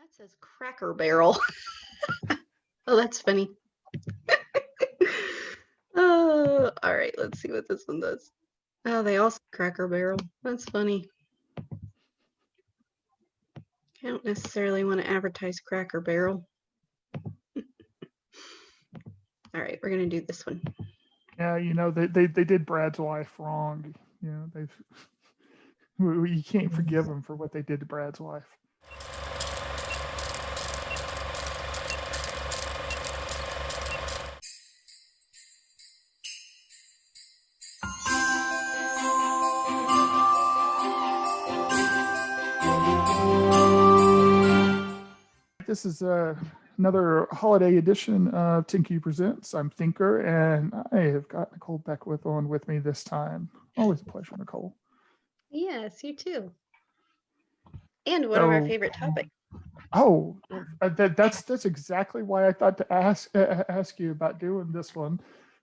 That says Cracker Barrel. Oh, that's funny. Oh, all right. Let's see what this one does. Oh, they all say Cracker Barrel. That's funny. I don't necessarily want to advertise Cracker Barrel. All right, we're gonna do this one. Yeah, they did Brad's wife wrong. You can't forgive them for what they did to Brad's wife. This is another holiday edition of Tinky Presents. I'm Thinker, and I have got Nicole Beckwith on with me this time. Always a pleasure, Nicole. Yes, you too. And one of our So, favorite topics. that's exactly why I thought to ask you about doing this one,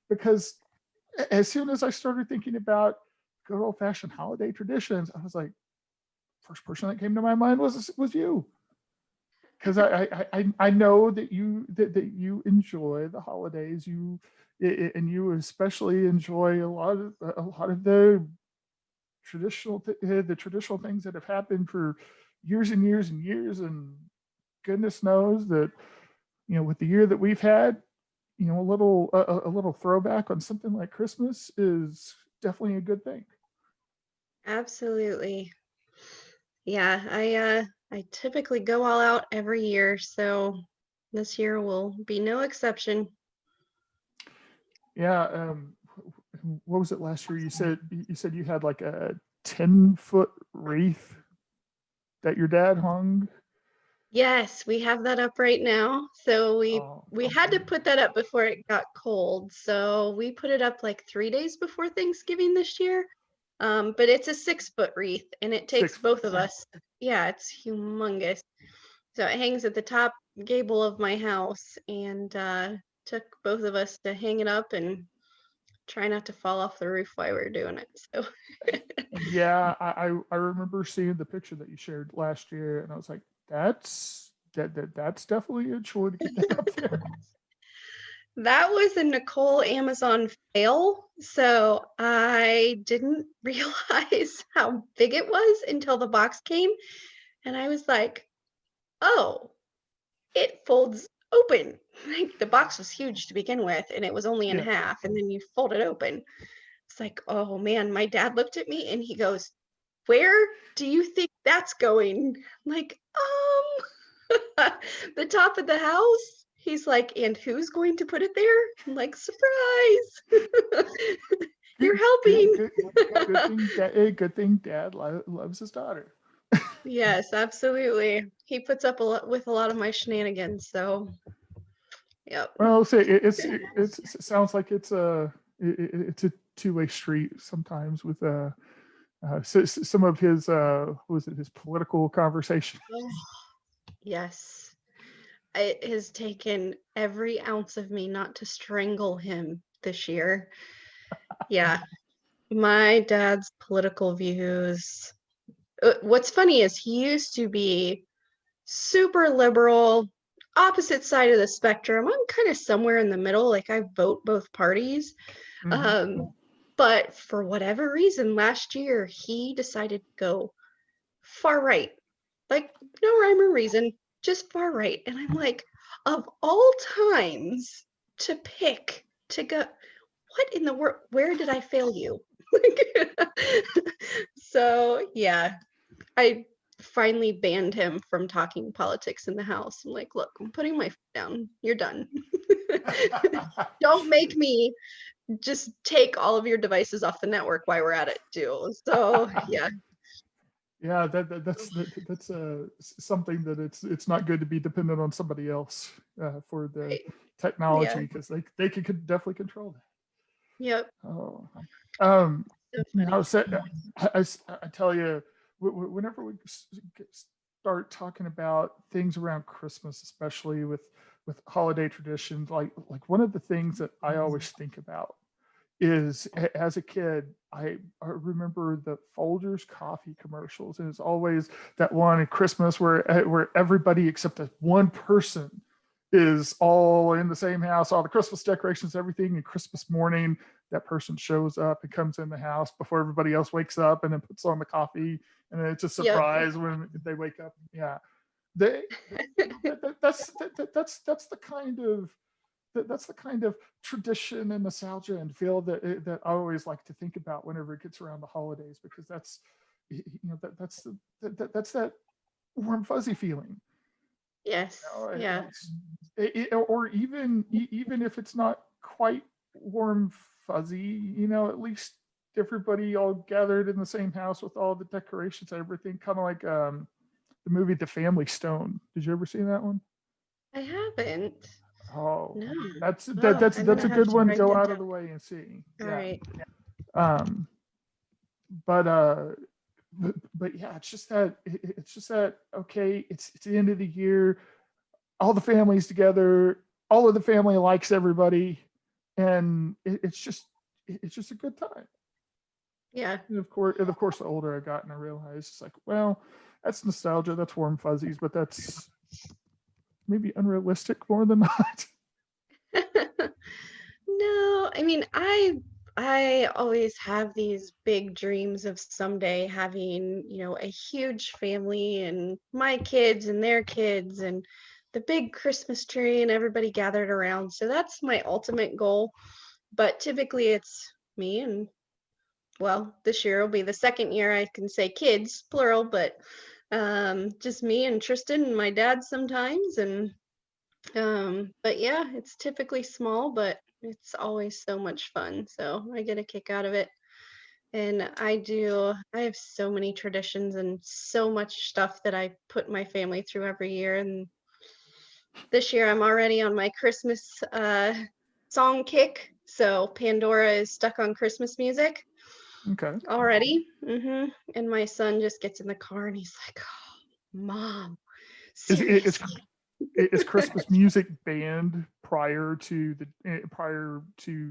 because as soon as I started thinking about good old fashioned holiday traditions, I was like, first person that came to my mind was you, because I know that you enjoy the holidays, and you especially enjoy a lot of the traditional things that have happened for years and years and years, and goodness knows that with the year that we've had, a little throwback on something like Christmas is definitely a good thing. Absolutely. Yeah, I typically go all out every year, so this year will be no exception. Yeah. What was it last year? You said you had like a 10-foot wreath that your dad hung. Yes, we have that up right now. So Oh, we had to put that up before it got cold. So we put it up like 3 days before Thanksgiving this year. But it's a 6 foot wreath and it takes 6 foot. both of us. Yeah, it's humongous. So it hangs at the top gable of my house and took both of us to hang it up and try not to fall off the roof while we were doing it. So Yeah, I remember seeing the picture that you shared last year, and I was like, that's definitely a chore to get that up there. that was a Nicole Amazon fail. So I didn't realize how big it was until the box came. And I was like, oh, it folds open. Like the box was huge to begin with, and it was only in Yeah. half, and then you fold it open. It's like, oh man, my dad looked at me and he goes, where do you think that's going? I'm like, the top of the house. He's like, and who's going to put it there? I'm like, surprise. You're Good, good, helping. good, good thing Dad loves his daughter. Yes, absolutely. He puts up a lot with a lot of my shenanigans. So, yep. Well, say it sounds like it's a two-way street sometimes with some of his what was it, his political conversation. Oh, yes. It has taken every ounce of me not to strangle him this year. Yeah. My dad's political views. What's funny is he used to be super liberal, opposite side of the spectrum. I'm kind of somewhere in the middle. Like I vote both parties. Hmm. Um, but for whatever reason, last year he decided to go far right. Like no rhyme or reason, just far right. And I'm like, of all times to pick to go, what in the world? Where did I fail you? So yeah, I finally banned him from talking politics in the house. I'm like, look, I'm putting my foot down. You're done. Don't make me just take all of your devices off the network while we're at it too. So yeah. Yeah, that's something that it's not good to be dependent on somebody else for the Right. Yeah. technology, because they could definitely control that. Yep. Oh, um, So now funny. so, I tell you, whenever we start talking about things around Christmas, especially with holiday traditions, like one of the things that I always think about is as a kid, I remember the Folgers coffee commercials, and it's always that one at Christmas where everybody except that one person is all in the same house, all the Christmas decorations, everything. And Christmas morning, that person shows up and comes in the house before everybody else wakes up, and then puts on the coffee, and it's a Yep. surprise when they wake up. Yeah, they, that's the kind of that's the kind of tradition and nostalgia and feel that I always like to think about whenever it gets around the holidays, because that's that's that warm fuzzy feeling. Yes. Yeah. Or even if it's not quite warm fuzzy, at least everybody all gathered in the same house with all the decorations and everything, kind of like the movie The Family Stone. Did you ever see that one? I haven't. Oh, No. that's Oh, I'm that's gonna a have good to one to write go that out of down. the way and see. All Yeah. right. Um, but yeah, it's just that okay, it's the end of the year, all the families together, all of the family likes everybody, and it's just a good time. Yeah. And of course, the older I got, and I realized it's like, well, that's nostalgia, that's warm fuzzies, but that's maybe unrealistic more than not. No, I mean, I always have these big dreams of someday having, a huge family and my kids and their kids and the big Christmas tree and everybody gathered around. So that's my ultimate goal. But typically it's me and, well, this year will be the second year I can say kids, plural, but just me and Tristan and my dad sometimes. And but yeah, it's typically small, but it's always so much fun. So I get a kick out of it. And I have so many traditions and so much stuff that I put my family through every year. And this year I'm already on my Christmas song kick. So Pandora is stuck on Christmas music Okay. already. And my son just gets in the car and he's like, oh, Mom, Is is seriously? is Christmas music banned prior to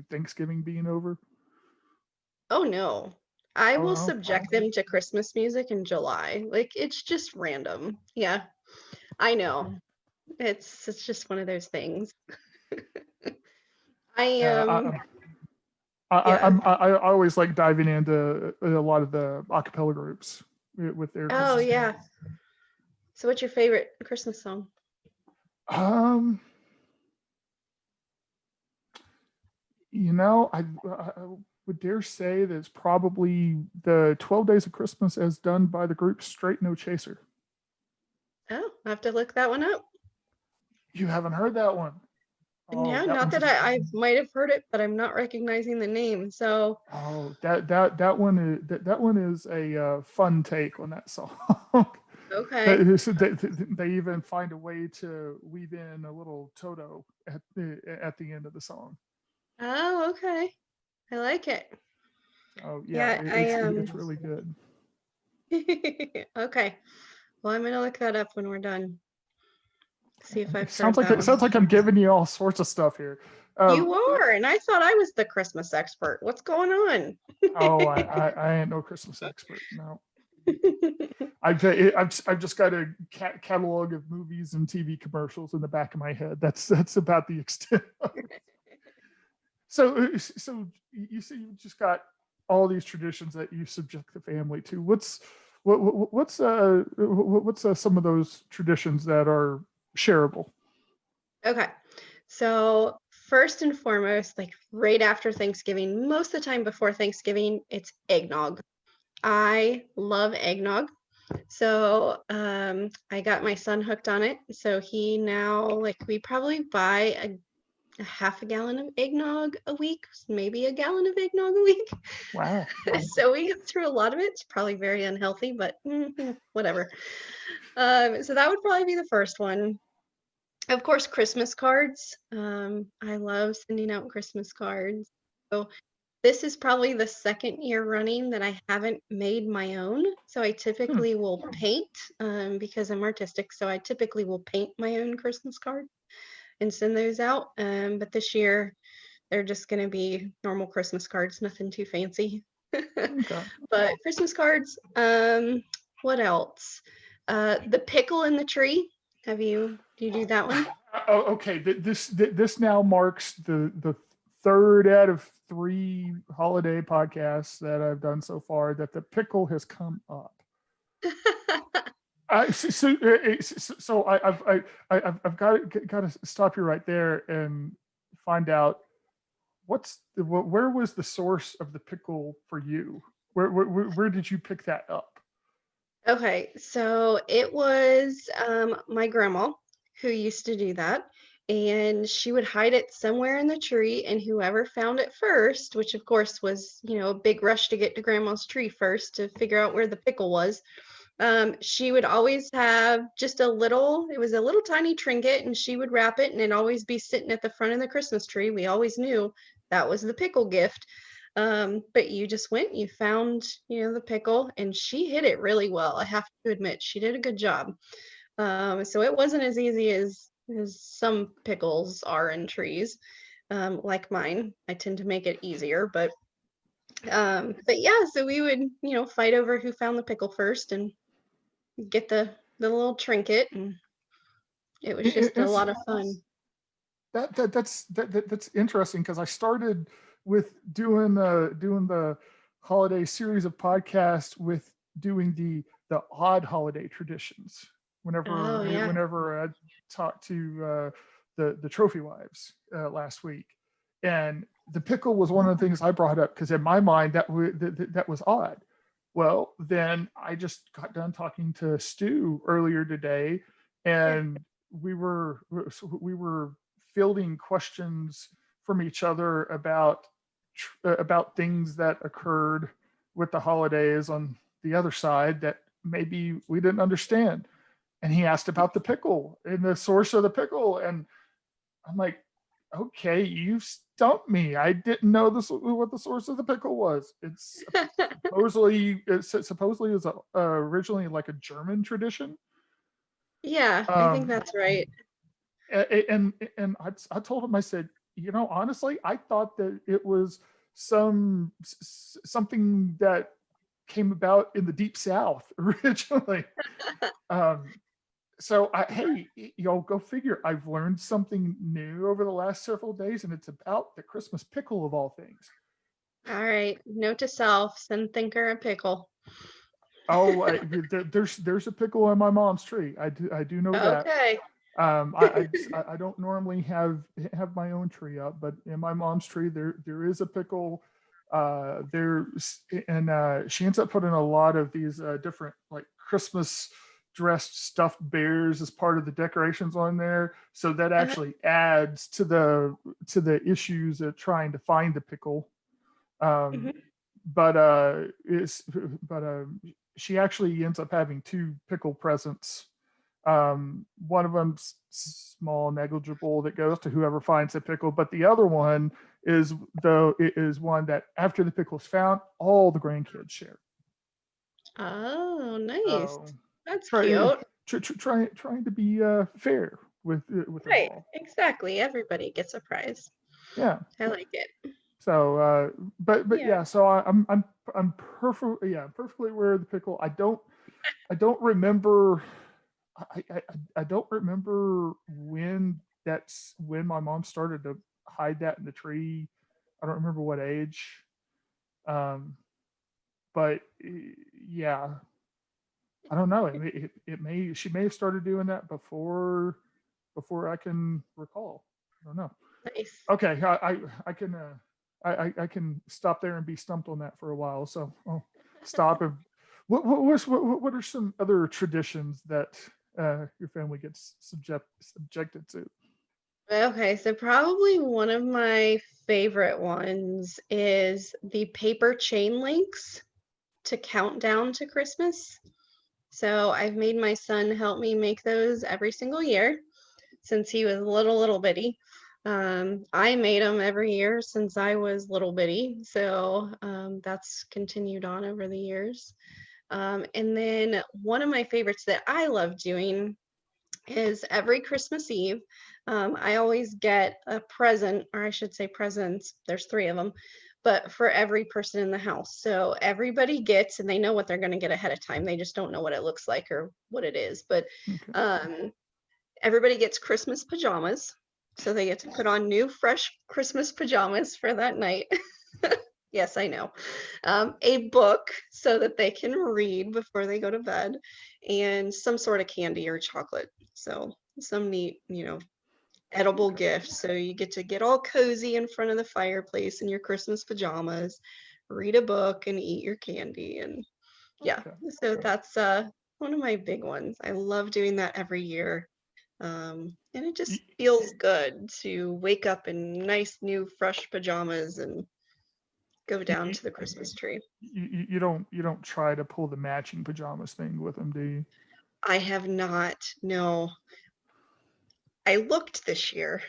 Thanksgiving being over? Oh no. I Oh will no. subject them to Christmas music in July. Like it's just random. Yeah, I know. It's just one of those things. I Yeah, yeah. I always like diving into a lot of the acapella groups with their Oh Christmas yeah. music. So what's your favorite Christmas song? Um, I would dare say that it's probably the 12 Days of Christmas as done by the group Straight No Chaser. Oh, I have to look that one up. You haven't heard that one? Oh, Yeah, that not one's that I might have heard it, but I'm not recognizing the name. So that one is a fun take on that song. okay. They even find a way to weave in a little Toto at the end of the song. Oh, okay. I like it. Oh yeah, Yeah, I it's really good. okay. Well, I'm gonna look that up when we're done. See if It I've sounds heard like that one. I'm giving you all sorts of stuff here. Um, You are, and I thought I was the Christmas expert. What's going on? oh, I ain't no Christmas expert. No, I've just got a catalog of movies and TV commercials in the back of my head. That's about the extent. So you see, you just got all these traditions that you subject the family to. What's some of those traditions that are shareable? Okay. So, first and foremost, like right after Thanksgiving, most of the time before Thanksgiving, it's eggnog. I love eggnog. So, I got my son hooked on it. So he now, like, we probably buy a half a gallon of eggnog a week, maybe a gallon of eggnog a week. Wow. So we get through a lot of it. It's probably very unhealthy, but whatever. So that would probably be the first one. Of course, Christmas cards. I love sending out Christmas cards. So this is probably the second year running that I haven't made my own. So I Hmm. typically will paint because I'm artistic. So I typically will paint my own Christmas card and send those out. But this year They're just going to be normal Christmas cards, nothing too fancy. Okay. But Christmas cards, what else? The pickle in the tree. Do you do that one? Oh, okay. This now marks the third out of three holiday podcasts that I've done so far that the pickle has come up. I've got to stop you right there and find out where was the source of the pickle for you? Where did you pick that up? Okay, so it was my grandma who used to do that, and she would hide it somewhere in the tree, and whoever found it first, which of course was, a big rush to get to grandma's tree first to figure out where the pickle was, she would always have just it was a little tiny trinket, and she would wrap it, and it'd always be sitting at the front of the Christmas tree. We always knew that was the pickle gift. But you just went, you found, the pickle, and she hid it really well. I have to admit, she did a good job. So it wasn't as easy as some pickles are in trees, like mine. I tend to make it easier, but yeah, so we would, fight over who found the pickle first and get the little trinket, and it was just a It's lot of fun. that's interesting because I started with doing the holiday series of podcasts with doing the odd holiday traditions. Oh yeah. Whenever I talked to the trophy wives last week, and the pickle was one of the things I brought up because in my mind that was odd. Well, then I just got done talking to Stu earlier today, Yeah. and we were fielding questions from each other about things that occurred with the holidays on the other side that maybe we didn't understand. And he asked about the pickle and the source of the pickle, and I'm like, okay, you've stumped me. I didn't know what the source of the pickle was. It supposedly is originally like a German tradition. Yeah, I think Um, that's right. and I told him, I said, honestly, I thought that it was something that came about in the deep South originally. Um, so hey, go figure. I've learned something new over the last several days, and it's about the Christmas pickle of all things. All right, note to self, send Thinker a pickle. Oh, there's a pickle in my mom's tree. I do know that. Okay. I don't normally have my own tree up, but in my mom's tree there is a pickle. There's and she ends up putting a lot of these different like Christmas dressed stuffed bears as part of the decorations on there. So that Uh-huh. actually adds to the issues of trying to find the pickle. Um, Mhm. but she actually ends up having two pickle presents. One of them's small, negligible, that goes to whoever finds the pickle, but the other one is one that after the pickle's found, all the grandkids share. Oh, nice. So That's try, cute. trying to be fair with it Right, all. exactly. Everybody gets a prize. Yeah. I like it. So, but Yeah. yeah. So I'm perfectly aware of the pickle. I don't remember. I don't remember when my mom started to hide that in the tree. I don't remember what age. Um, but yeah, I don't know. It may she may have started doing that before I can recall. I don't know. Nice. Okay, I can I can stop there and be stumped on that for a while. So I'll stop. And what are some other traditions that your family gets subjected to? Okay, so probably one of my favorite ones is the paper chain links to count down to Christmas. So I've made my son help me make those every single year since he was little bitty. I made them every year since I was little bitty, so that's continued on over the years. And then one of my favorites that I love doing is every Christmas Eve, I always get a present, or I should say presents. There's 3 of them, but for every person in the house. So everybody gets, and they know what they're going to get ahead of time. They just don't know what it looks like or what it is. But Okay. um, everybody gets Christmas pajamas. So they get to put on new, fresh Christmas pajamas for that night. Yes, I know. A book so that they can read before they go to bed, and some sort of candy or chocolate. So some neat, edible Okay. gifts. So you get to get all cozy in front of the fireplace in your Christmas pajamas, read a book, and eat your candy. And yeah, Okay. so Okay. that's one of my big ones. I love doing that every year. And it just Y- feels good to wake up in nice, new, fresh pajamas and go down y- to the Christmas tree. you don't try to pull the matching pajamas thing with them, do you? I have not. No, I looked this year.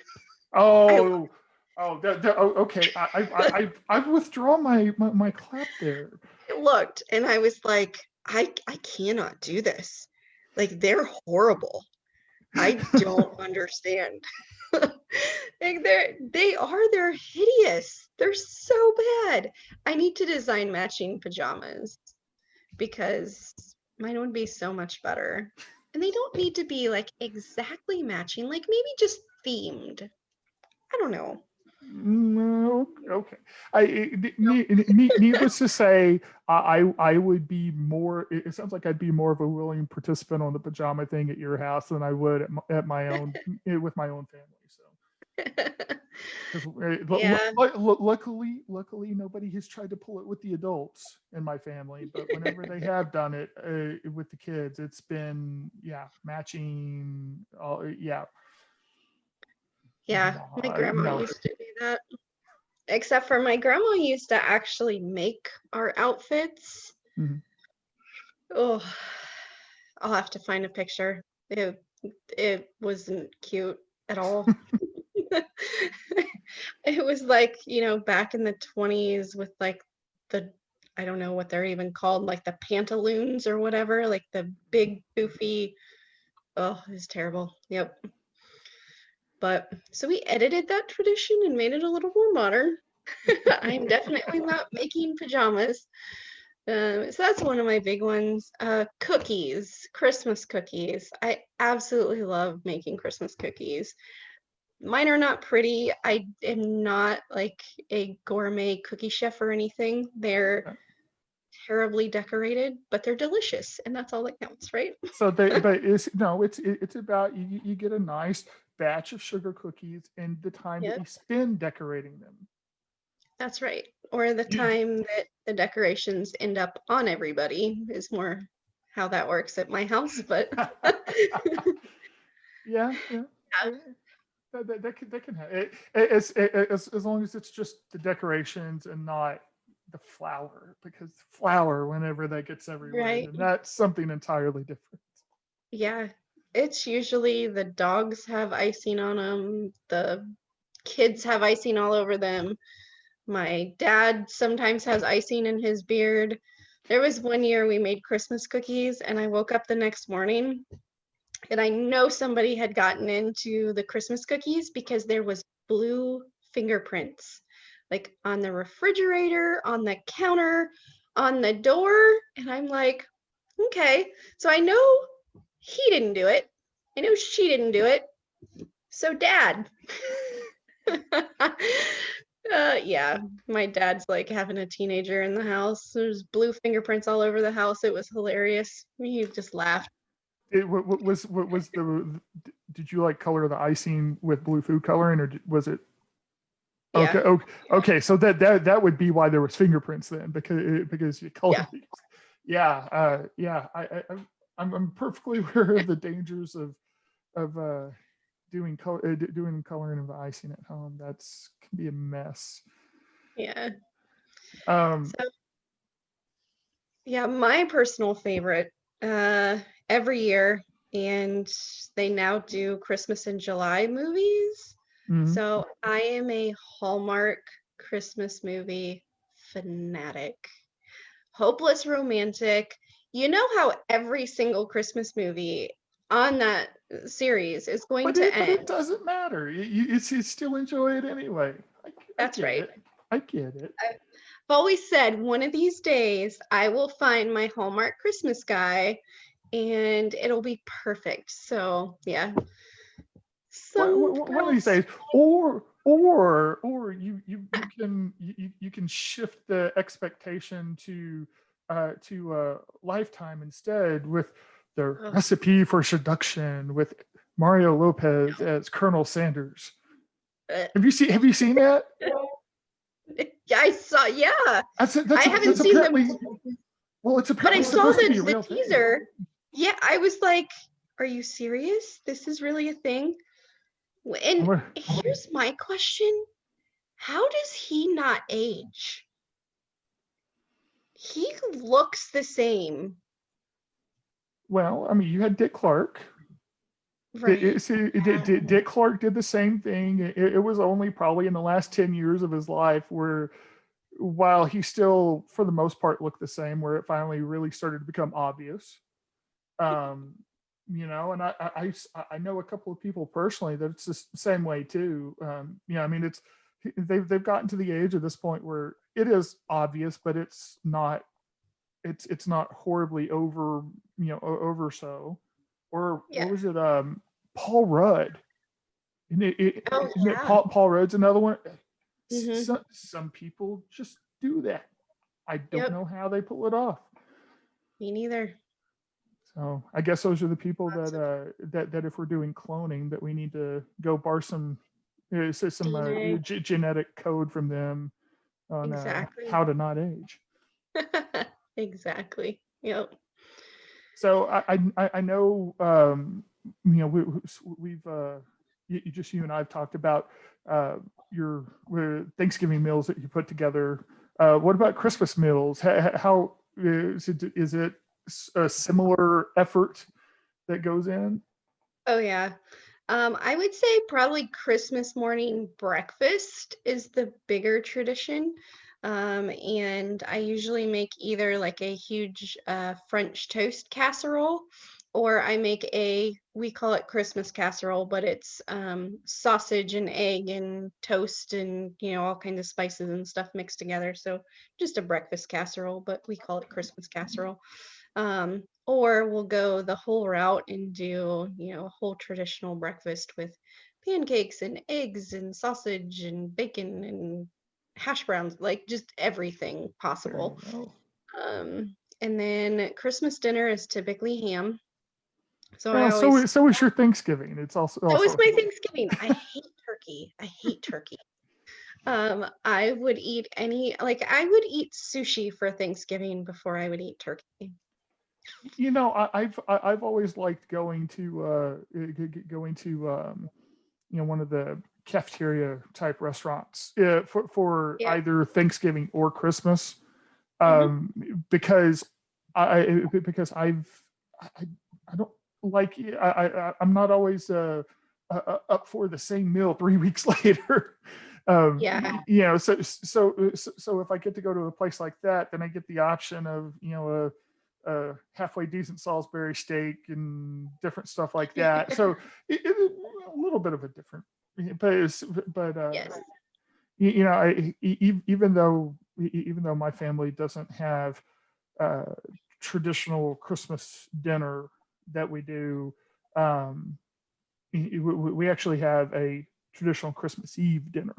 I Oh, okay. I withdraw my clap there. looked and I was like, I cannot do this. Like they're horrible. I don't understand. Like they're hideous. They're so bad. I need to design matching pajamas because mine would be so much better. And they don't need to be like exactly matching, like maybe just themed. I don't know. No, okay. Needless to say, I would be more. It sounds like I'd be more of a willing participant on the pajama thing at your house than I would at my own with my own family. So, because Yeah, luckily nobody has tried to pull it with the adults in my family. But whenever they have done it with the kids, it's been matching. Yeah, yeah. My grandma no. used to do that. Except for my grandma used to actually make our outfits. Mhm. Oh, I'll have to find a picture. It wasn't cute at all. It was like, back in the 20s with like the, I don't know what they're even called, like the pantaloons or whatever, like the big poofy. Oh, it's terrible. Yep. But so we edited that tradition and made it a little more modern. I'm definitely not making pajamas. So that's one of my big ones. Cookies, Christmas cookies. I absolutely love making Christmas cookies. Mine are not pretty. I am not like a gourmet cookie chef or anything. They're terribly decorated, but they're delicious, and that's all that counts, right? So but it's no, it's about you get a nice batch of sugar cookies and the time that Yep, you spend decorating them. that's right. Or the You, time that the decorations end up on everybody is more how that works at my house, but yeah, yeah. yeah, eh, that can happen. As long as it's just the decorations and not the flour, because flour, whenever that gets everywhere, right. then that's something entirely different. Yeah, it's usually the dogs have icing on them, the kids have icing all over them. My dad sometimes has icing in his beard. There was one year we made Christmas cookies, and I woke up the next morning and I know somebody had gotten into the Christmas cookies because there was blue fingerprints like on the refrigerator, on the counter, on the door. And I'm like, okay, so I know he didn't do it. I know she didn't do it. So, dad. Yeah, my dad's like having a teenager in the house. There's blue fingerprints all over the house. It was hilarious. He just laughed. What was the? Did you like color the icing with blue food coloring, or was it? Okay, Yeah, okay, okay. So that would be why there was fingerprints then, because you yeah, colored these. Yeah, yeah. I'm perfectly aware of the dangers of doing coloring of the icing at home. That's can be a mess. yeah. Um, So, yeah, my personal favorite uh, every year, and they now do Christmas in July movies. mhm. So I am a Hallmark Christmas movie fanatic. Hopeless romantic. You know how every single Christmas movie on that series is going But to it end. doesn't matter. You still enjoy it anyway. I That's get right. it. I get it. I've always said one of these days I will find my Hallmark Christmas guy and it'll be perfect. So yeah, some One of these girls. days, or you can shift the expectation to Lifetime instead with the Oh, recipe for seduction with Mario Lopez as Colonel Sanders. uh, Have you seen that? yeah, I saw. Yeah, I haven't That's seen apparently, them, well, it's but I apparently saw supposed to be a the real thing. teaser. Yeah, I was like, "Are you serious? This is really a thing?" And here's my question: how does he not age? He looks the same, Well, I mean, you had Dick Clark. right? Yeah. Dick Clark did the same thing. It was only probably in the last 10 years of his life where, while he still, for the most part, looked the same, where it finally really started to become obvious. Um, and I know a couple of people personally that it's the same way too. I mean, they've gotten to the age at this point where it is obvious, but it's not horribly over so. Or what Yeah. was it? Paul Rudd. Oh Isn't it yeah. Paul Rudd's another one? Mm-hmm. Some people just do that. I don't Yep. know how they pull it off. Me neither. So I guess those are the people Lots of that if we're doing cloning, that we need to go bar some DNA. genetic code from them on Exactly. how to not age. Exactly. Yep. So I know, we've just you and I've talked about your Thanksgiving meals that you put together. What about Christmas meals? How is it a similar effort that goes in? Oh yeah. I would say probably Christmas morning breakfast is the bigger tradition. And I usually make either like a huge French toast casserole, or I make we call it Christmas casserole, but it's sausage and egg and toast and, all kinds of spices and stuff mixed together. So just a breakfast casserole, but we call it Christmas casserole. Or we'll go the whole route and do, a whole traditional breakfast with pancakes and eggs and sausage and bacon and hash browns, like just everything There you possible. go. And then Christmas dinner is typically ham. So I Well, always, so is your Thanksgiving. It's that was also my ham. Thanksgiving. I hate turkey. I hate turkey. I would eat I would eat sushi for Thanksgiving before I would eat turkey. I've always liked going to one of the cafeteria type restaurants for Yeah. either Thanksgiving or Christmas, Hmm. um, because because I, I don't like I'm not always up for the same meal 3 weeks later. Yeah. So if I get to go to a place like that, then I get the option of a halfway decent Salisbury steak and different stuff like that. So it's a little bit of a different, but Yes. even though my family doesn't have uh, traditional Christmas dinner that we do, um, we actually have a traditional Christmas Eve dinner,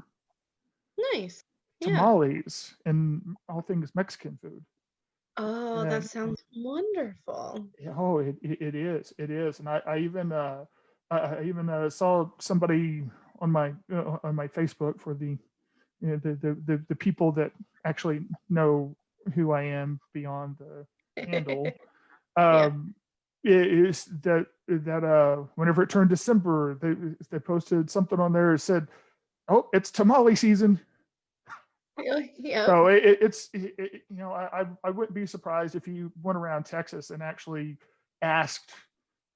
Nice. Yeah. tamales and all things Mexican food. Oh, that And sounds wonderful. oh, it is. And I even saw somebody on my Facebook for the people that actually know who I am beyond the handle. Yeah. Um, is that whenever it turned December, they posted something on there that said, "Oh, it's tamale season." Yeah. Yep. So I wouldn't be surprised if you went around Texas and actually asked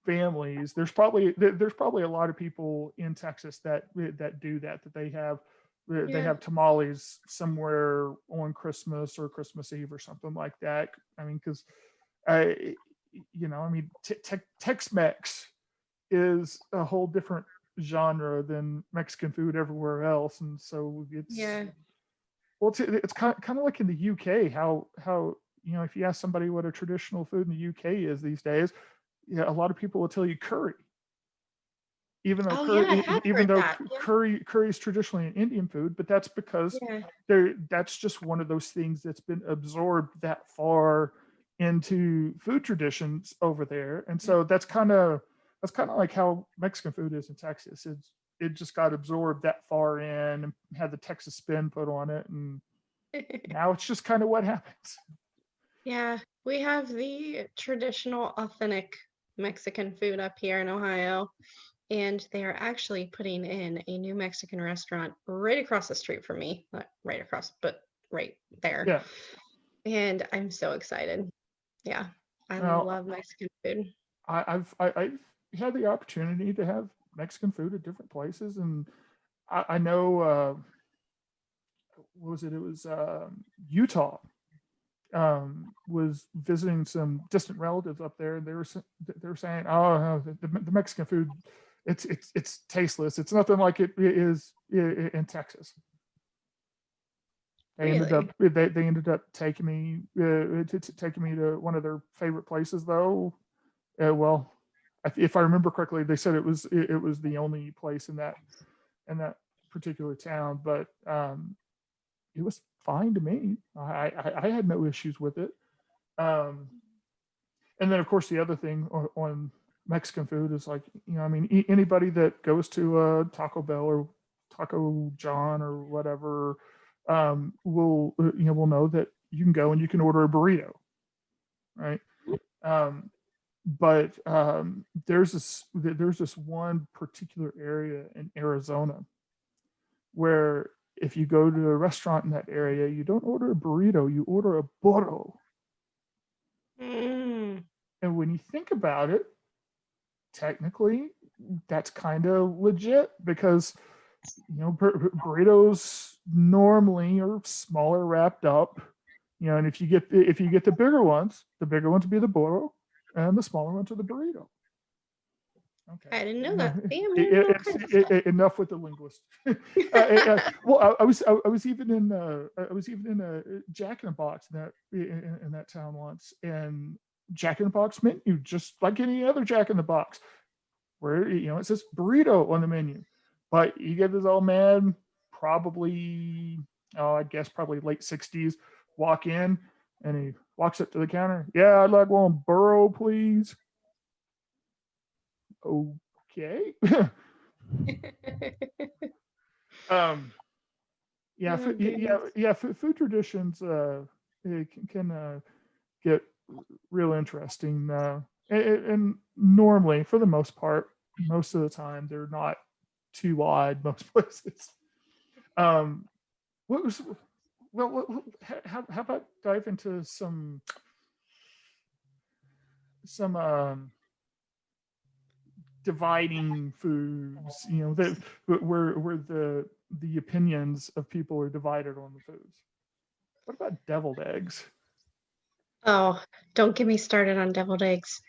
families. There's probably a lot of people in Texas that do that they Yeah. have tamales somewhere on Christmas or Christmas Eve or something like that. I mean, because I, I mean, Tex-Mex is a whole different genre than Mexican food everywhere else, and so Yeah. it's kind of like in the UK, how if you ask somebody what a traditional food in the UK is these days, yeah, a lot of people will tell you curry, even though Oh yeah, I have heard that. Yeah. curry is traditionally an Indian food, but that's because Yeah. that's just one of those things that's been absorbed that far into food traditions over there, and so that's kind of like how Mexican food is in Texas. It just got absorbed that far in and had the Texas spin put on it, and now it's just kind of what happens. Yeah, we have the traditional, authentic Mexican food up here in Ohio, and they are actually putting in a new Mexican restaurant right across the street from me. Not right across, but right there. Yeah. And I'm so excited. Yeah, I Now, love Mexican food. I've had the opportunity to have Mexican food at different places, and I know what was it? It was Utah. Was visiting some distant relatives up there, and they were saying, "Oh, no, the Mexican food, it's tasteless. It's nothing like it is in Texas." Really? They ended up taking me taking me to one of their favorite places though. Well, if I remember correctly, they said it was the only place in that particular town, but it was fine to me. I had no issues with it. Um, and then of course the other thing on Mexican food is like, I mean, anybody that goes to a Taco Bell or Taco John or whatever will know that you can go and you can order a burrito, right? Um, but there's this one particular area in Arizona where if you go to a restaurant in that area, you don't order a burrito, you order a burro. Mm. And when you think about it, technically, that's kind of legit because burritos normally are smaller, wrapped up. And if you get the bigger ones be the burro, and the smaller ones are the burrito. Okay. I didn't know that. See, I'm learning all kinds of stuff. Enough with the linguist. Well, I was even in a Jack in the Box in that town once, and Jack in the Box menu just like any other Jack in the Box, where it says burrito on the menu, but you get this old man, probably I guess probably late 60s, walk in, and he walks up to the counter. Yeah, I'd like one burro, please. Okay. um yeah, Oh goodness. food traditions can get real interesting, and normally, for the most part, most of the time they're not too odd most places. um what was how about dive into some dividing foods, that where the opinions of people are divided on the foods. What about deviled eggs? Oh, don't get me started on deviled eggs.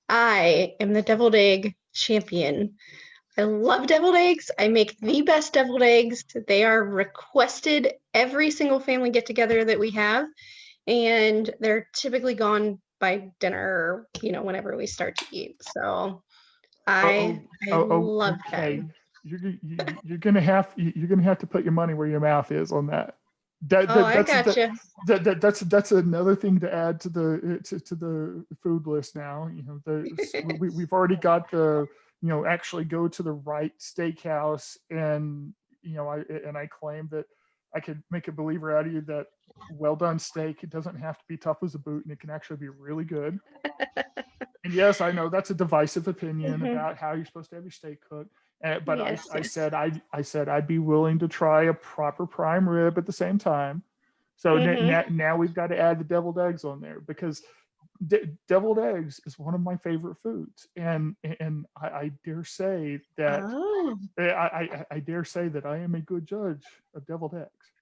I am the deviled egg champion. I love deviled eggs. I make the best deviled eggs. They are requested every single family get together that we have, and they're typically gone by dinner or, whenever we start to eat. So I Oh, I oh, love okay. them. You're gonna have to put your money where your mouth is on that. That, Oh, that I that's that, gotcha. that's another thing to add to the food list now. We've already got the actually go to the right steakhouse, and I claim that I could make a believer out of you that well done steak, it doesn't have to be tough as a boot, and it can actually be really good. And yes, I know that's a divisive opinion Hmm. about how you're supposed to have your steak cooked. But I, Yes, I yes. said I said I'd be willing to try a proper prime rib at the same time. So Hmm. now we've got to add the deviled eggs on there, because deviled eggs is one of my favorite foods, and I dare say that Oh, I dare say that I am a good judge of deviled eggs.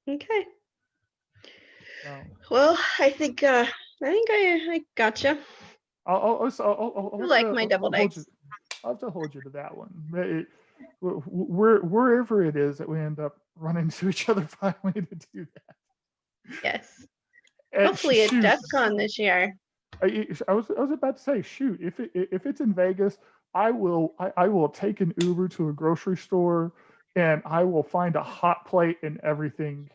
okay. So Well, I think I gotcha. I'll I like my deviled hold you. eggs. I'll have to hold you to that one. Wherever it is that we end up running into each other finally to do that. Yes. Shoot, Hopefully at DEF CON this year. I was about to say, shoot, if it's in Vegas, I will take an Uber to a grocery store and I will find a hot plate and everything,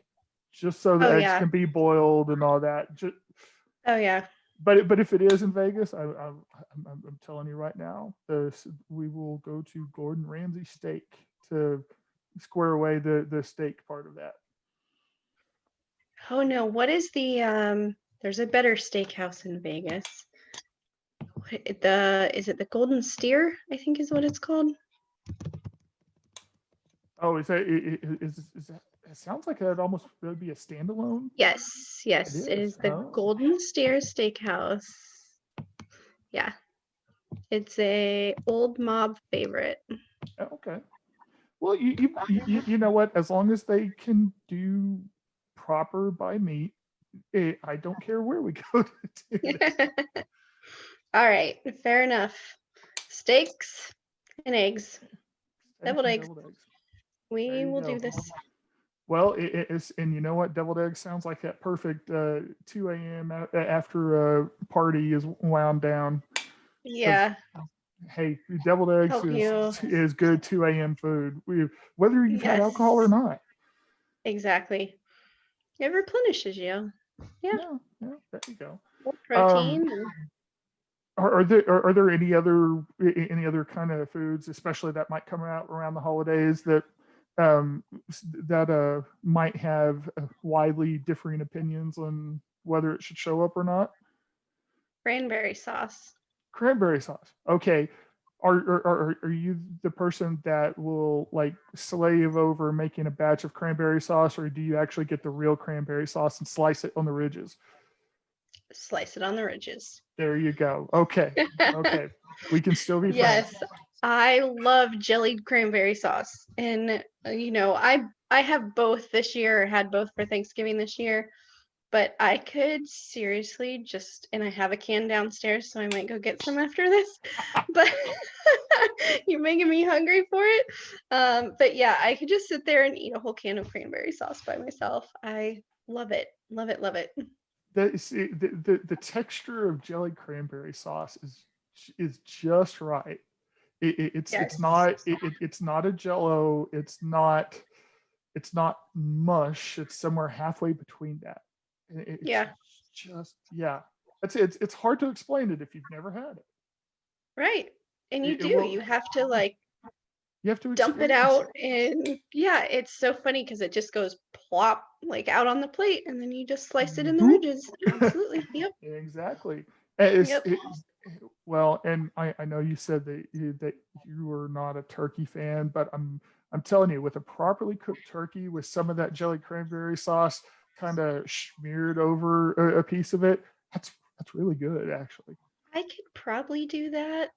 just so the Oh eggs yeah. can be boiled and all that. Oh yeah. But if it is in Vegas, I'm telling you right now, we will go to Gordon Ramsay Steak to square away the steak part of that. Oh no, what is the there's a better steakhouse in Vegas. Is it the Golden Steer, I think is what it's called? Oh, is that? It sounds like it almost would be a standalone. Yes, It yes, it is. is the Oh, Golden Steer Steakhouse. Yeah, it's a old mob favorite. okay. Well, you know what? As long as they can do proper by meat, I don't care where we go to do it. All right, fair enough. Steaks and eggs, Steak deviled and eggs. deviled eggs. There We you will go. do this. Well, it's, and you know what? Deviled eggs sounds like that perfect 2 a.m. After a party is wound down. Because Yeah, hey, deviled eggs help you. is good 2 a.m. food. Whether you've had Yes, alcohol or not. exactly. It replenishes you. Yeah, Yeah, yeah. There you go. more Um, protein. are there any other kind of foods, especially that might come out around the holidays that um, might have widely differing opinions on whether it should show up or not? Cranberry sauce. Cranberry sauce. Okay. Are you the person that will like slave over making a batch of cranberry sauce, or do you actually get the real cranberry sauce and slice it on the ridges? Slice it on the ridges. There you go. Okay. Okay. We can still be friends. Yes, I love jellied cranberry sauce, and I have both this year. Had both for Thanksgiving this year, but I could seriously just, and I have a can downstairs, so I might go get some after this. But you're making me hungry for it. But yeah, I could just sit there and eat a whole can of cranberry sauce by myself. I love it, love it, love it. The texture of jelly cranberry sauce is just right. It's Yes. not it's not a jello. It's not mush. It's somewhere halfway between that. It's Yeah, just yeah. It's hard to explain it if you've never had it. right. And you do. Well, You have to like you have to dump it experience out, it. and yeah, it's so funny because it just goes plop like out on the plate, and then you just slice it in the Boop. ridges. Absolutely. Yep. Exactly. Yep. Well, and I know you said that you were not a turkey fan, but I'm telling you, with a properly cooked turkey with some of that jelly cranberry sauce kind of smeared over a piece of it, that's really good, actually. I could probably do that.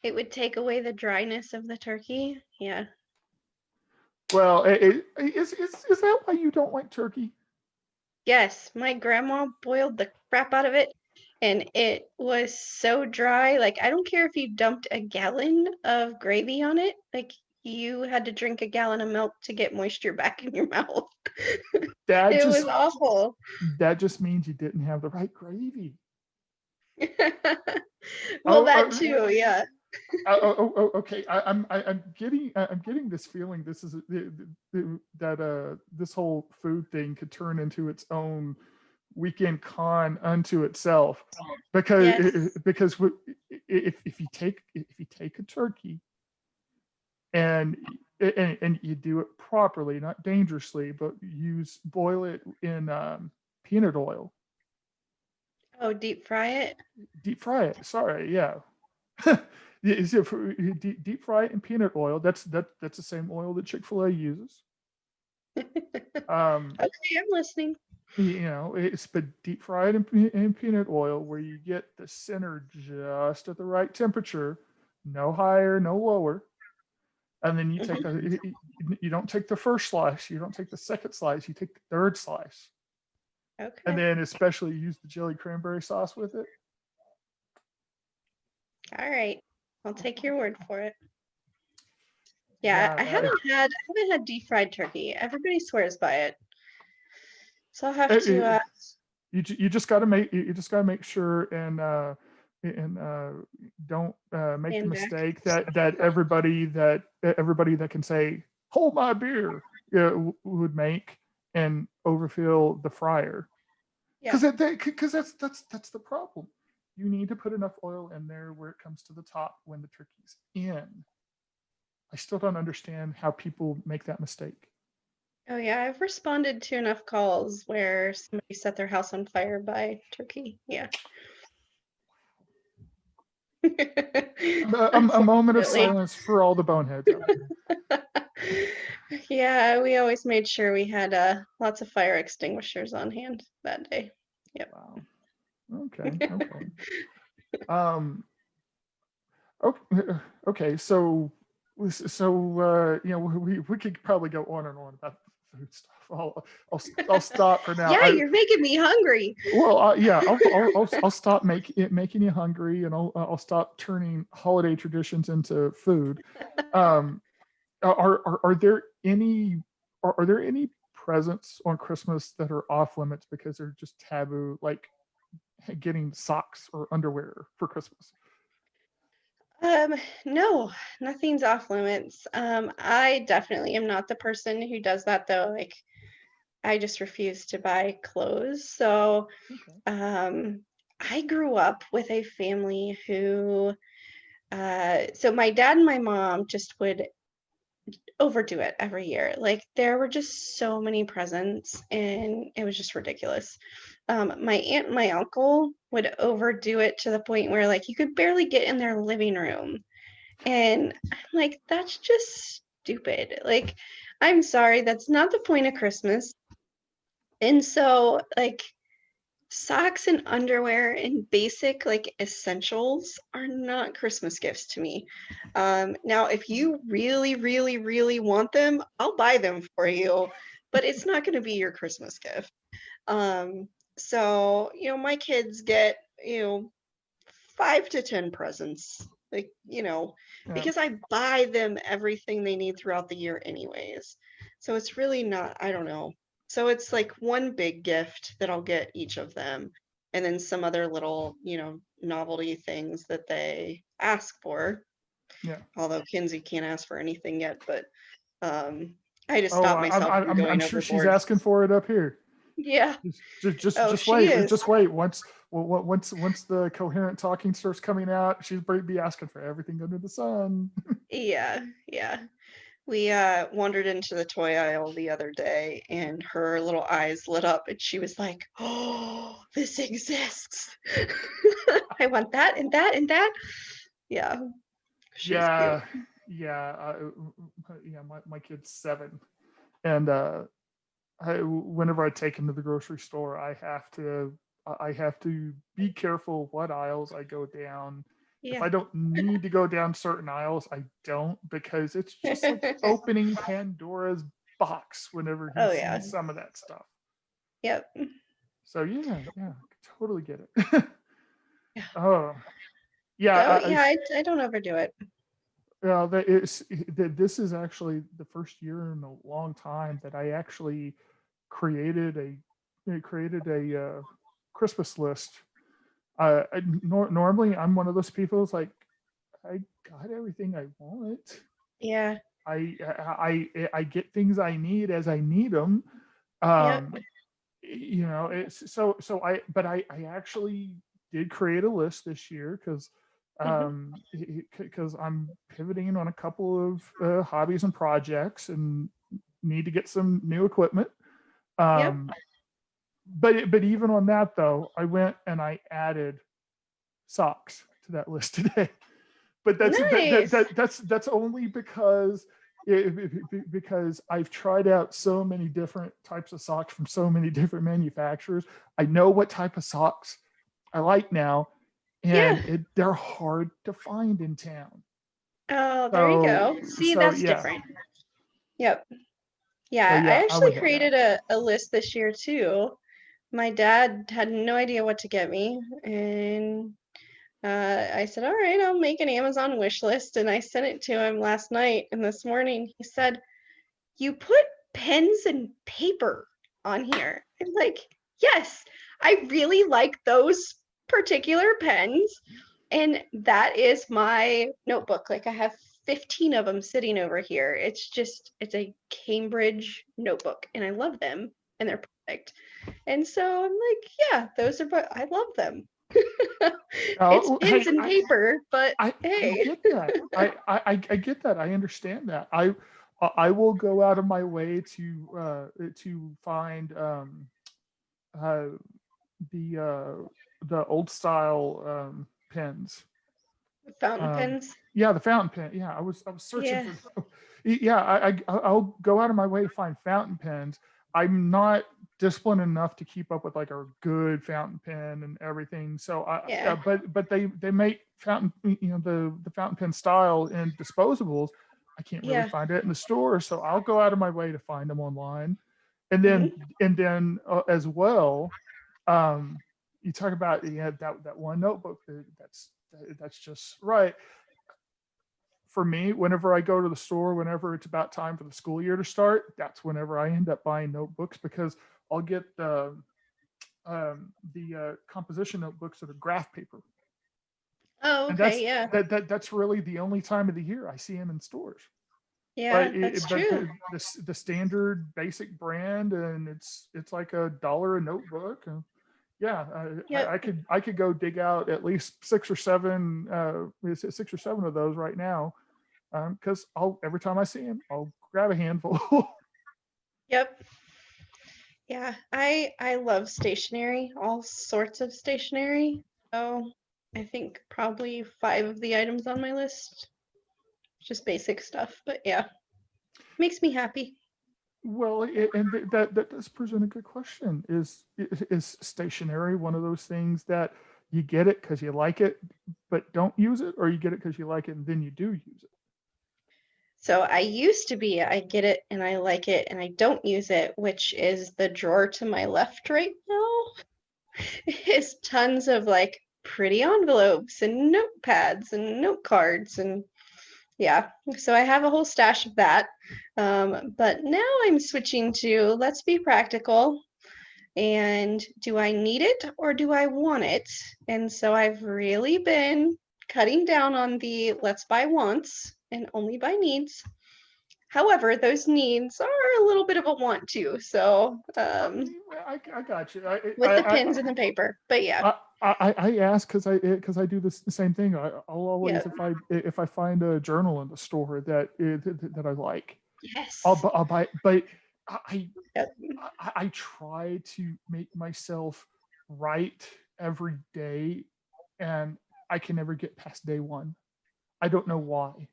It would take away the dryness of the turkey. Yeah. Well, is that why you don't like turkey? Yes, my grandma boiled the crap out of it, and it was so dry. Like, I don't care if you dumped a gallon of gravy on it, like, you had to drink a gallon of milk to get moisture back in your mouth. That It was just awful. that just means you didn't have the right gravy. Well, Oh, that too, yeah. okay. I'm getting this feeling. This is that this whole food thing could turn into its own weekend con unto itself, Yes. because if you take a turkey and and you do it properly, not dangerously, but boil it in peanut oil, Oh, deep fry it? deep fry it. Sorry, yeah. Is it deep fry it in peanut oil? That's the same oil that Chick-fil-A uses. Um, Okay, I'm listening. it's but deep fried in peanut oil where you get the center just at the right temperature, no higher, no lower. And then Mhm. you don't take the first slice, you don't take the second slice, you take the third slice, and Okay. then especially use the jelly cranberry sauce with it. All right. I'll take your word for it. Yeah, I Yeah, haven't had deep fried turkey. Everybody swears by it. So I'll have it, to it, you just got to make sure and don't make the stand back. mistake that everybody that can say hold my beer would make and overfill the fryer, Yeah. because that's the problem. You need to put enough oil in there where it comes to the top when the turkey's in. I still don't understand how people make that mistake. Oh yeah, I've responded to enough calls where somebody set their house on fire by turkey. Yeah. A moment of Unfortunately. silence for all the boneheads out there. Yeah, we always made sure we had lots of fire extinguishers on hand that day. Yep. Wow. Okay. Um, okay, okay. We could probably go on and on about food stuff. I'll stop for now. Yeah, you're making me hungry. Yeah, I'll stop making you hungry, and I'll stop turning holiday traditions into food. Um, are there any are there any presents on Christmas that are off limits because they're just taboo, like getting socks or underwear for Christmas? Um, no, nothing's off limits. I definitely am not the person who does that though. Like, I just refuse to buy clothes. So, Okay. um, I grew up with a family who, so my dad and my mom just would overdo it every year. Like there were just so many presents and it was just ridiculous. My aunt and my uncle would overdo it to the point where like you could barely get in their living room. And I'm like, that's just stupid. Like, I'm sorry, that's not the point of Christmas. And so, like, socks and underwear and basic like essentials are not Christmas gifts to me. Now, if you really, really, really want them, I'll buy them for you, but it's not going to be your Christmas gift. Um, so, my kids get, 5 to 10 presents, like, Yeah. because I buy them everything they need throughout the year, anyways. So it's really not, I don't know. So it's like one big gift that I'll get each of them, and then some other little, novelty things that they ask for. Yeah. Although Kinsey can't ask for anything yet, but I just Oh, stopped myself from I'm going sure she's overboard. asking for it up here. Yeah. Oh, Just she wait. is. Just wait. Once the coherent talking starts coming out, she'll be asking for everything under the sun. Yeah, yeah. We wandered into the toy aisle the other day and her little eyes lit up and she was like, "Oh, this exists." I want that and that and that. Yeah, she's cute. Yeah, yeah, yeah. My kid's 7, and whenever I take him to the grocery store, I have to be careful what aisles I go down. If Yeah. I don't need to go down certain aisles, I don't, because it's just like opening Pandora's box whenever he Oh yeah. sees some of that stuff. Yep. So yeah, totally get it. Yeah. Oh yeah, So yeah, I don't overdo it. this is actually the first year in a long time that I actually created a Christmas list. Normally, I'm one of those people who's like, I got everything I want. Yeah. I get things I need as I need them. Yep. Um, it's I actually did create a list this year Hmm. because I'm pivoting on a couple of hobbies and projects and need to get some new equipment. Yep. Um, but even on that though, I went and I added socks to that list today. But Nice. that's only because I've tried out so many different types of socks from so many different manufacturers. I know what type of socks I like now, Yeah. and they're hard to find in town. Oh, there you So go. See, so that's yeah. different. Yep. So Yeah, I yeah, I actually went with created that. a list this year too. My dad had no idea what to get me, and I said, all right, I'll make an Amazon wish list. And I sent it to him last night. And this morning he said, you put pens and paper on here. I'm like, yes, I really like those particular pens. And that is my notebook. Like I have 15 of them sitting over here. It's a Cambridge notebook and I love them and they're perfect. And so I'm like, yeah, those are, I love them. It's pens and paper, but I hey. get that. I get that. I understand that. I will go out of my way to find uh, the old style pens. Fountain pens. Yeah, the fountain pen. Yeah, I was searching Yeah. for. Yeah, I'll go out of my way to find fountain pens. I'm not disciplined enough to keep up with like a good fountain pen and everything. So Yeah. but they make fountain, the fountain pen style in disposables. I can't really Yeah. find it in the store, so I'll go out of my way to find them online, and Mhm. then as well, um, you talk about that one notebook that's just right for me. Whenever I go to the store, whenever it's about time for the school year to start, that's whenever I end up buying notebooks, because I'll get the composition notebooks that are graph paper, Oh, and okay. Yeah. that's really the only time of the year I see them in stores. Yeah, that's But true. the standard basic brand, and it's like $1 a notebook. And yeah, Yep. I could go dig out at least 6 or 7 of those right now, because I'll every time I see them, I'll grab a handful. Yep. Yeah. I love stationery, all sorts of stationery. So I think probably 5 of the items on my list, just basic stuff. But yeah, makes me happy. Well, and that does present a good question. Is stationery one of those things that you get it because you like it, but don't use it, or you get it because you like it and then you do use it? So I used to be, I get it and I like it and I don't use it, which is the drawer to my left right now. Is tons of like pretty envelopes and notepads and note cards and yeah. So I have a whole stash of that. But now I'm switching to let's be practical. And do I need it or do I want it? And so I've really been cutting down on the let's buy wants and only buy needs. However, those needs are a little bit of a want too. So I got you. with the pens and the paper. But yeah, I ask because I do this the same thing. I'll yeah. always, if I find a journal in the store that I like, Yes. I'll buy it. But I, Yep. I try to make myself write every day, and I can never get past day one. I don't know why.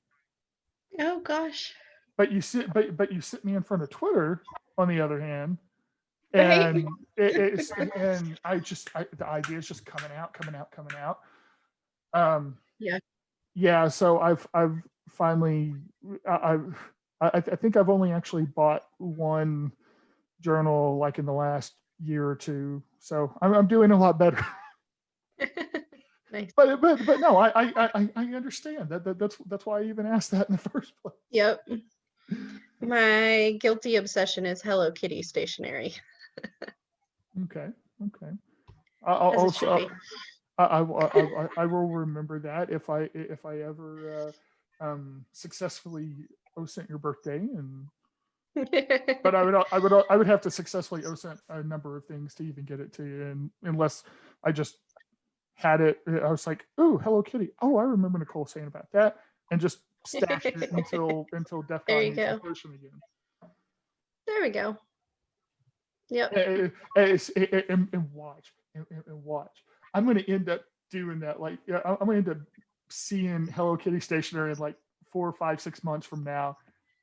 Oh gosh. But you sit me in front of Twitter, on the other hand, Right? and the idea is just coming out, coming out, coming out. Yeah. Yeah, so I've finally I think I've only actually bought one journal like in the last year or two, so I'm doing a lot better. Nice. But no, I understand that's why I even asked that in the first place. Yep. My guilty obsession is Hello Kitty stationery. Okay, okay. I'll As it should also be. I will remember that if I ever successfully OSINT your birthday, and but I would have to successfully OSINT a number of things to even get it to you, and unless I just had it, I was like, oh, Hello Kitty. Oh, I remember Nicole saying about that, and just stashed it until DEF There CON you needs some go. pushing again. There we go. Yep. And watch and watch. I'm going to end up doing that. Like, yeah, I'm going to end up seeing Hello Kitty stationery in like 4 or 5, 6 months from now,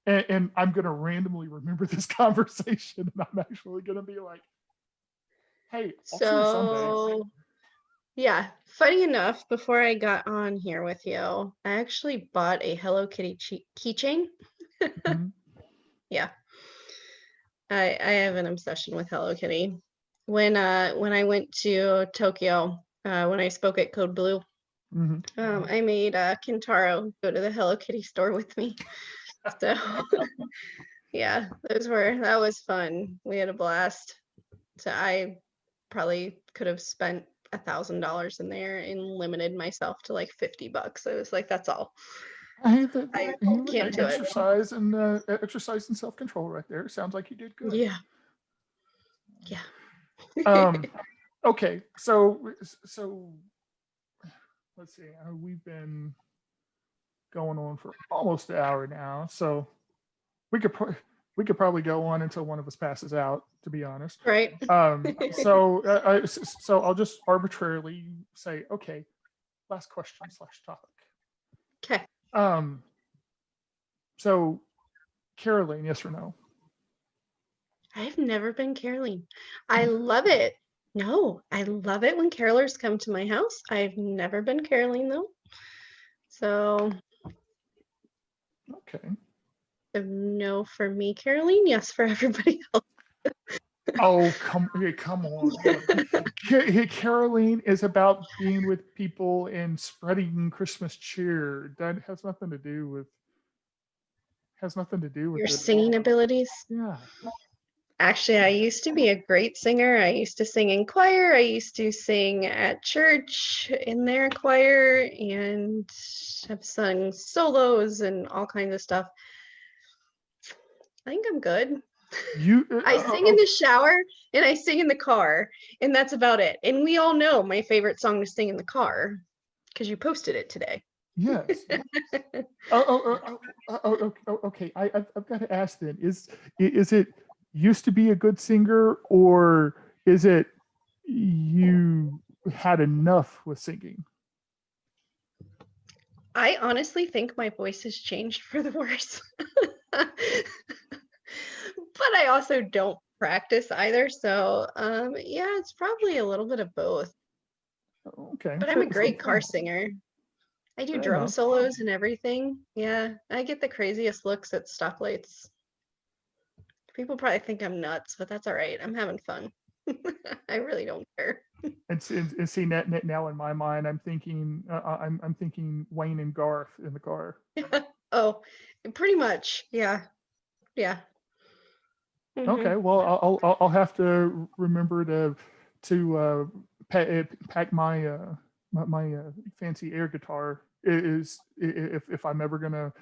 and I'm going to randomly remember this conversation, and I'm actually going to be like, "Hey, I'll see you someday." So yeah, funny enough, before I got on here with you, I actually bought a Hello Kitty keychain. Mhm. Yeah, I have an obsession with Hello Kitty. When I went to Tokyo, when I spoke at Code Blue, I made Kintaro go to the Hello Kitty store with me. So yeah, that was fun. We had a blast. So I probably could have spent $1,000 in there and limited myself to like $50. So it was like, that's all. Hey, the, I hey, can't do it. exercise and self control right there. Sounds like you did good. Yeah. Yeah. Okay, so let's see. We've been going on for almost an hour now, so we could probably go on until one of us passes out. To be honest, Right. so I'll just arbitrarily say, okay, last question / topic. Okay. So Caroline, yes or no? I've never been caroling. I love it. No, I love it when carolers come to my house. I've never been caroling though. So Okay. no for me caroling, yes for everybody else. Oh, come on. Caroline is about being with people and spreading Christmas cheer. That has nothing to do with Your it. singing abilities. Yeah. Actually, I used to be a great singer. I used to sing in choir. I used to sing at church in their choir and have sung solos and all kinds of stuff. I think I'm good. You I sing in the shower and I sing in the car, and that's about it. And we all know my favorite song to sing in the car because you posted it today. yes. Okay. I've got to ask then: is it used to be a good singer, or is it you had enough with singing? I honestly think my voice has changed for the worse. But I also don't practice either. So yeah, it's probably a little bit of both. Okay. But I'm a great car singer. I do Fair drum enough. solos and everything. Yeah, I get the craziest looks at stoplights. People probably think I'm nuts, but that's all right. I'm having fun. I really don't care. And see now in my mind, I'm thinking I'm thinking Wayne and Garth in the car. Oh, pretty much. Yeah. Yeah. Okay, Hmm. well I'll have to remember to pack my fancy air guitar is if I'm ever gonna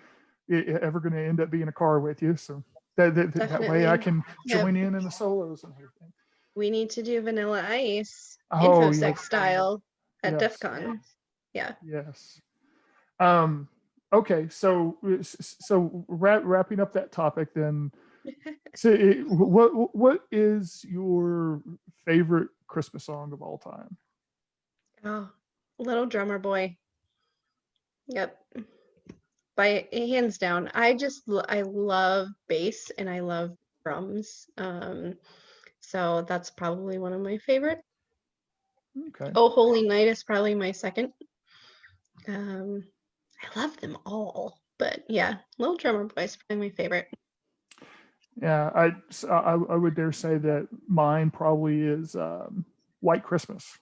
end up being in a car with you. So that way I Definitely. can Yep. join in the solos and everything. We need to do Vanilla Ice, Oh InfoSec yes, style at DEF yes, CON. Yeah. yes. Um, okay, so wrapping up that topic then. So, what is your favorite Christmas song of all time? Oh, Little Drummer Boy. Yep. By hands down. I love bass and I love drums. So that's probably one of my favorite. Okay, Oh Holy Night is probably my second. Um, I love them all, but yeah, Little Drummer Boy is probably my favorite. yeah, I would dare say that mine probably is White Christmas.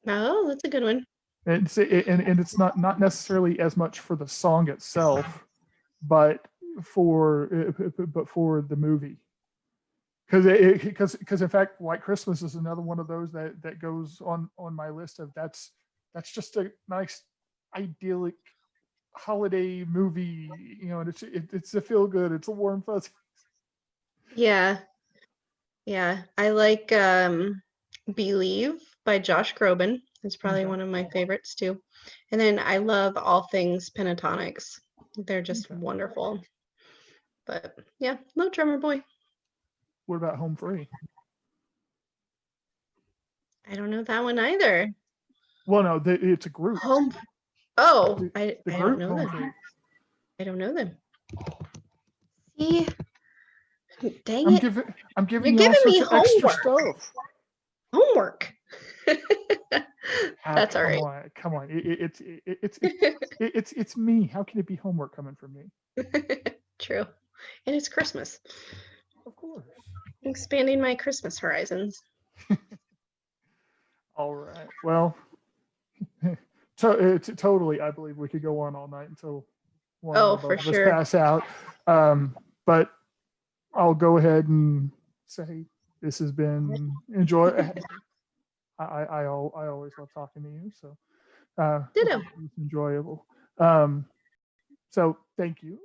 Oh, that's a good one. And it's not necessarily as much for the song itself, but for the movie. Because in fact, White Christmas is another one of those that goes on my list of that's just a nice idyllic holiday movie, and it's a feel good, it's a warm fuzzy. Yeah, yeah. I like Believe by Josh Groban. It's probably Okay, one of my favorites too. And then I love all things Pentatonics. They're just okay. wonderful. But yeah, Little Drummer Boy. What about Home Free? I don't know that one either. Well, no, it's a group. Home. Oh, The, the I don't group know Home them. Free. I don't know them. See, dang I'm it. giving I'm giving You're you all giving me sorts of extra homework. stuff. Homework. Ah, That's all come right. on, come on. It's me. How can it be homework coming from me? True. And it's Christmas. Of course. Expanding my Christmas horizons. All right. Well, totally, I believe we could go on all night until one Oh, or for both of us sure. pass out. But I'll go ahead and say this has been I always love talking to you, so Ditto. it's enjoyable. So thank you.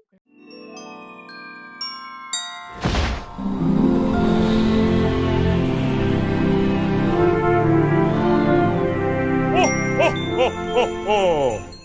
Ho, ho, ho, ho, ho!